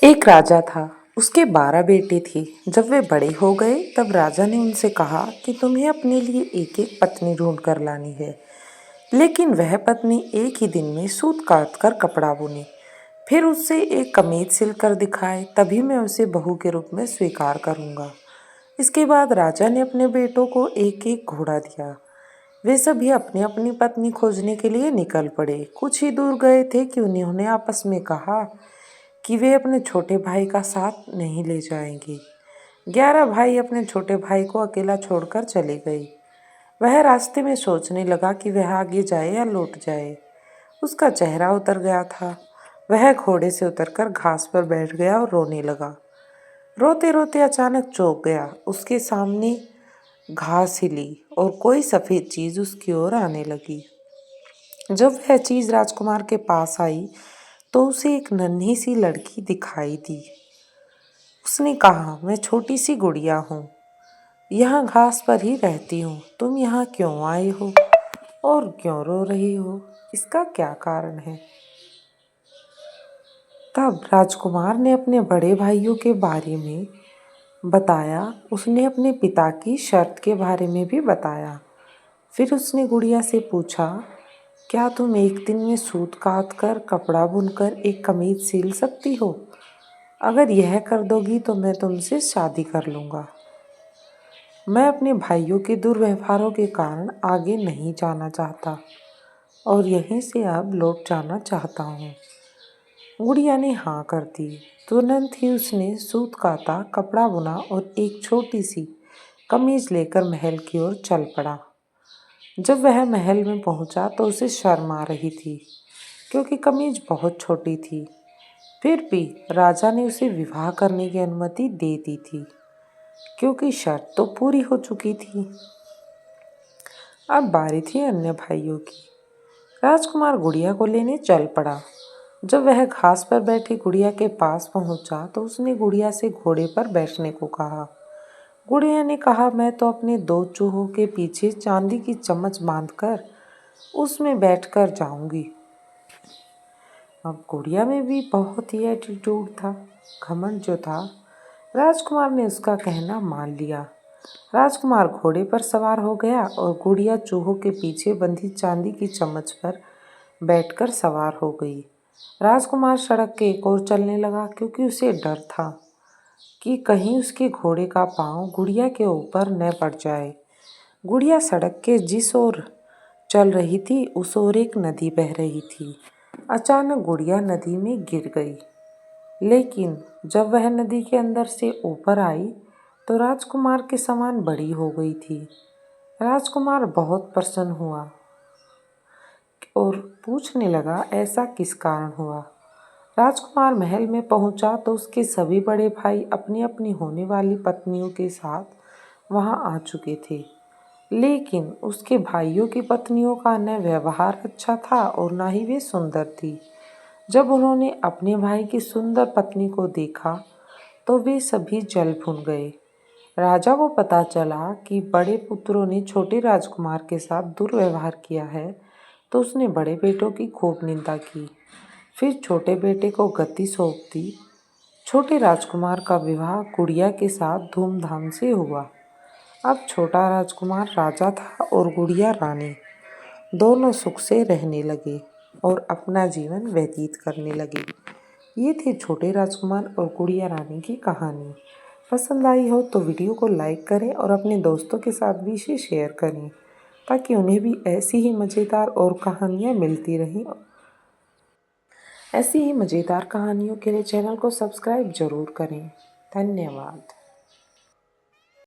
एक राजा था। उसके 12 बेटे थे। जब वे बड़े हो गए तब राजा ने उनसे कहा कि तुम्हें अपने लिए एक एक पत्नी ढूंढ कर लानी है, लेकिन वह पत्नी एक ही दिन में सूत काट कर कपड़ा बुने, फिर उससे एक कमीज सिलकर दिखाए, तभी मैं उसे बहू के रूप में स्वीकार करूंगा। इसके बाद राजा ने अपने बेटों को एक एक घोड़ा दिया। वे सभी अपनी अपनी पत्नी खोजने के लिए निकल पड़े। कुछ ही दूर गए थे कि उन्होंने आपस में कहा कि वे अपने छोटे भाई का साथ नहीं ले जाएंगे। 11 भाई अपने छोटे भाई को अकेला छोड़कर चले गए। वह रास्ते में सोचने लगा कि वह आगे जाए या लौट जाए। उसका चेहरा उतर गया था। वह घोड़े से उतरकर घास पर बैठ गया और रोने लगा। रोते रोते अचानक चौंक गया। उसके सामने घास हिली और कोई सफ़ेद चीज़ उसकी ओर आने लगी। जब वह चीज़ राजकुमार के पास आई तो उसे एक नन्ही सी लड़की दिखाई दी। उसने कहा, मैं छोटी सी गुड़िया हूँ, यहाँ घास पर ही रहती हूँ। तुम यहाँ क्यों आए हो और क्यों रो रही हो? इसका क्या कारण है? तब राजकुमार ने अपने बड़े भाइयों के बारे में बताया। उसने अपने पिता की शर्त के बारे में भी बताया। फिर उसने गुड़िया से पूछा, क्या तुम एक दिन में सूत काट कर कपड़ा बुनकर एक कमीज सिल सकती हो? अगर यह कर दोगी तो मैं तुमसे शादी कर लूँगा। मैं अपने भाइयों के दुर्व्यवहारों के कारण आगे नहीं जाना चाहता और यहीं से अब लौट जाना चाहता हूँ। गुड़िया ने हाँ कर दी। तुरंत ही उसने सूत काता, कपड़ा बुना और एक छोटी सी कमीज लेकर महल की ओर चल पड़ा। जब वह महल में पहुंचा तो उसे शर्म आ रही थी, क्योंकि कमीज बहुत छोटी थी। फिर भी राजा ने उसे विवाह करने की अनुमति दे दी थी, क्योंकि शर्त तो पूरी हो चुकी थी। अब बारी थी अन्य भाइयों की। राजकुमार गुड़िया को लेने चल पड़ा। जब वह घास पर बैठी गुड़िया के पास पहुंचा तो उसने गुड़िया से घोड़े पर बैठने को कहा। गुड़िया ने कहा, मैं तो अपने 2 चूहों के पीछे चांदी की चम्मच बांधकर उसमें बैठकर जाऊंगी। अब गुड़िया में भी बहुत ही एटीट्यूड था, घमंड जो था। राजकुमार ने उसका कहना मान लिया। राजकुमार घोड़े पर सवार हो गया और गुड़िया चूहों के पीछे बंधी चांदी की चम्मच पर बैठकर सवार हो गई। राजकुमार सड़क के एक ओर चलने लगा, क्योंकि उसे डर था कि कहीं उसके घोड़े का पांव गुड़िया के ऊपर न पड़ जाए। गुड़िया सड़क के जिस ओर चल रही थी उस ओर एक नदी बह रही थी। अचानक गुड़िया नदी में गिर गई, लेकिन जब वह नदी के अंदर से ऊपर आई तो राजकुमार के समान बड़ी हो गई थी। राजकुमार बहुत प्रसन्न हुआ और पूछने लगा, ऐसा किस कारण हुआ? राजकुमार महल में पहुंचा तो उसके सभी बड़े भाई अपनी अपनी होने वाली पत्नियों के साथ वहां आ चुके थे, लेकिन उसके भाइयों की पत्नियों का न व्यवहार अच्छा था और न ही वे सुंदर थी। जब उन्होंने अपने भाई की सुंदर पत्नी को देखा तो वे सभी जल भुन गए। राजा को पता चला कि बड़े पुत्रों ने छोटे राजकुमार के साथ दुर्व्यवहार किया है, तो उसने बड़े बेटों की खूब निंदा की। फिर छोटे बेटे को गद्दी सौंप दी। छोटे राजकुमार का विवाह गुड़िया के साथ धूमधाम से हुआ। अब छोटा राजकुमार राजा था और गुड़िया रानी। दोनों सुख से रहने लगे और अपना जीवन व्यतीत करने लगे। ये थी छोटे राजकुमार और गुड़िया रानी की कहानी। पसंद आई हो तो वीडियो को लाइक करें और अपने दोस्तों के साथ भी इसे शेयर करें, ताकि उन्हें भी ऐसी ही मज़ेदार और कहानियाँ मिलती रहें। ऐसी ही मज़ेदार कहानियों के लिए चैनल को सब्सक्राइब ज़रूर करें। धन्यवाद।